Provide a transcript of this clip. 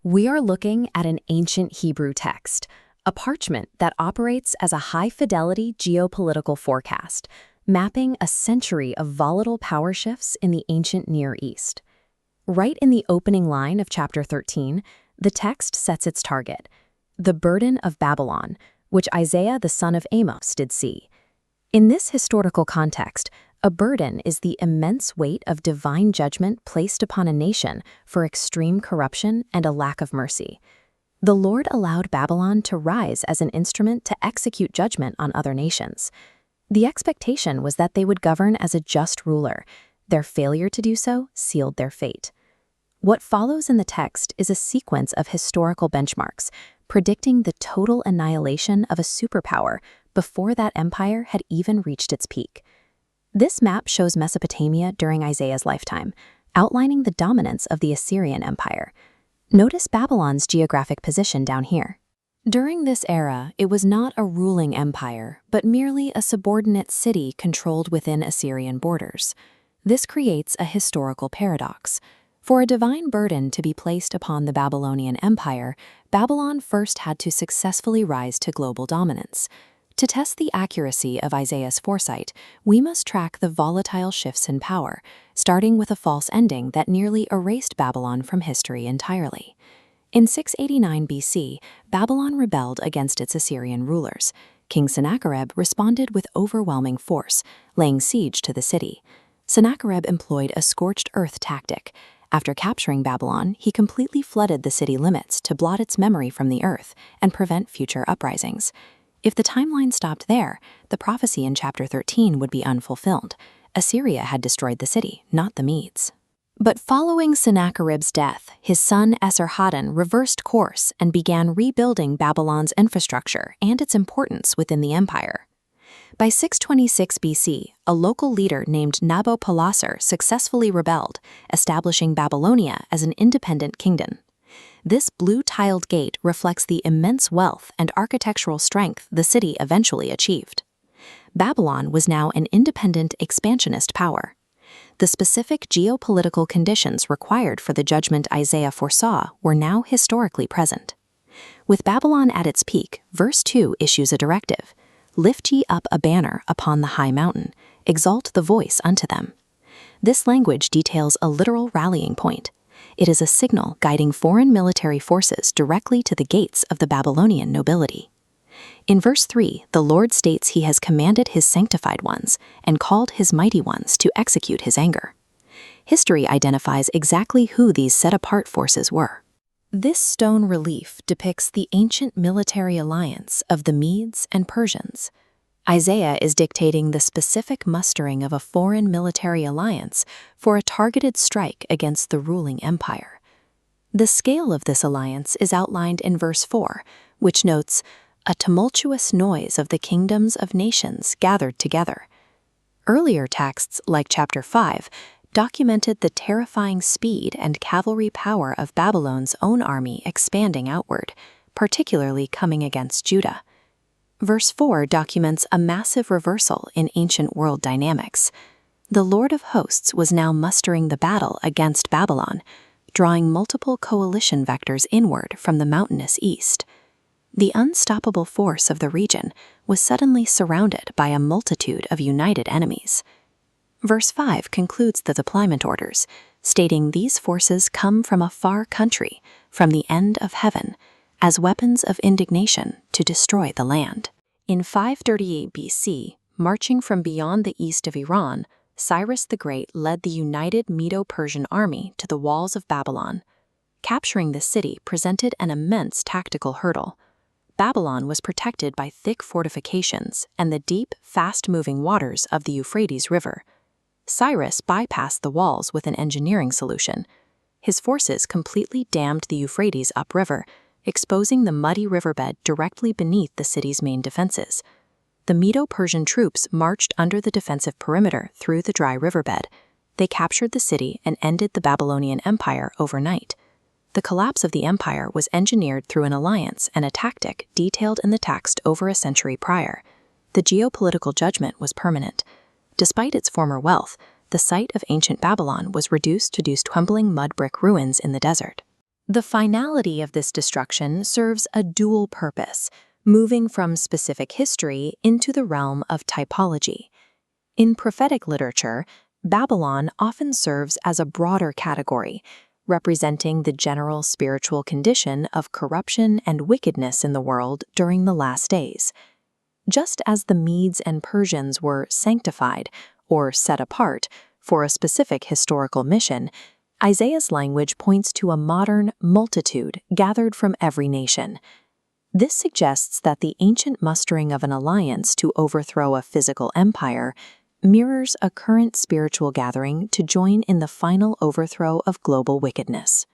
We are looking at an ancient Hebrew text, a parchment that operates as a high-fidelity geopolitical forecast, mapping a century of volatile power shifts in the ancient Near East. Right in the opening line of chapter 13, the text sets its target, the burden of Babylon, which Isaiah the son of Amos did see. In this historical context, a burden is the immense weight of divine judgment placed upon a nation for extreme corruption and a lack of mercy. The Lord allowed Babylon to rise as an instrument to execute judgment on other nations. The expectation was that they would govern as a just ruler. Their failure to do so sealed their fate. What follows in the text is a sequence of historical benchmarks, predicting the total annihilation of a superpower before that empire had even reached its peak. This map shows Mesopotamia during Isaiah's lifetime, outlining the dominance of the Assyrian Empire. Notice Babylon's geographic position down here. During this era, it was not a ruling empire, but merely a subordinate city controlled within Assyrian borders. This creates a historical paradox. For a divine burden to be placed upon the Babylonian Empire, Babylon first had to successfully rise to global dominance. To test the accuracy of Isaiah's foresight, we must track the volatile shifts in power, starting with a false ending that nearly erased Babylon from history entirely. In 689 BC, Babylon rebelled against its Assyrian rulers. King Sennacherib responded with overwhelming force, laying siege to the city. Sennacherib employed a scorched earth tactic. After capturing Babylon, he completely flooded the city limits to blot its memory from the earth and prevent future uprisings. If the timeline stopped there, the prophecy in chapter 13 would be unfulfilled. Assyria had destroyed the city, not the Medes. But following Sennacherib's death, his son Esarhaddon reversed course and began rebuilding Babylon's infrastructure and its importance within the empire. By 626 BC, a local leader named Nabopolassar successfully rebelled, establishing Babylonia as an independent kingdom. This blue-tiled gate reflects the immense wealth and architectural strength the city eventually achieved. Babylon was now an independent expansionist power. The specific geopolitical conditions required for the judgment Isaiah foresaw were now historically present. With Babylon at its peak, verse 2 issues a directive: "Lift ye up a banner upon the high mountain, exalt the voice unto them." This language details a literal rallying point. It is a signal guiding foreign military forces directly to the gates of the Babylonian nobility. In verse 3, the Lord states he has commanded his sanctified ones and called his mighty ones to execute his anger. History identifies exactly who these set-apart forces were. This stone relief depicts the ancient military alliance of the Medes and Persians. Isaiah is dictating the specific mustering of a foreign military alliance for a targeted strike against the ruling empire. The scale of this alliance is outlined in verse 4, which notes, "A tumultuous noise of the kingdoms of nations gathered together." Earlier texts, like chapter 5, documented the terrifying speed and cavalry power of Babylon's own army expanding outward, particularly coming against Judah. Verse 4 documents a massive reversal in ancient world dynamics. The Lord of hosts was now mustering the battle against Babylon, drawing multiple coalition vectors inward from the mountainous east. The unstoppable force of the region was suddenly surrounded by a multitude of united enemies. Verse 5 concludes the deployment orders, stating these forces come from a far country, from the end of heaven, as weapons of indignation to destroy the land. In 538 BC, marching from beyond the east of Iran, Cyrus the Great led the united Medo-Persian army to the walls of Babylon. Capturing the city presented an immense tactical hurdle. Babylon was protected by thick fortifications and the deep, fast-moving waters of the Euphrates River. Cyrus bypassed the walls with an engineering solution. His forces completely dammed the Euphrates upriver, exposing the muddy riverbed directly beneath the city's main defenses. The Medo-Persian troops marched under the defensive perimeter through the dry riverbed. They captured the city and ended the Babylonian Empire overnight. The collapse of the empire was engineered through an alliance and a tactic detailed in the text over a century prior. The geopolitical judgment was permanent. Despite its former wealth, the site of ancient Babylon was reduced to tumbling mud brick ruins in the desert. The finality of this destruction serves a dual purpose, moving from specific history into the realm of typology. In prophetic literature, Babylon often serves as a broader category, representing the general spiritual condition of corruption and wickedness in the world during the last days. Just as the Medes and Persians were sanctified, or set apart, for a specific historical mission, Isaiah's language points to a modern multitude gathered from every nation. This suggests that the ancient mustering of an alliance to overthrow a physical empire mirrors a current spiritual gathering to join in the final overthrow of global wickedness.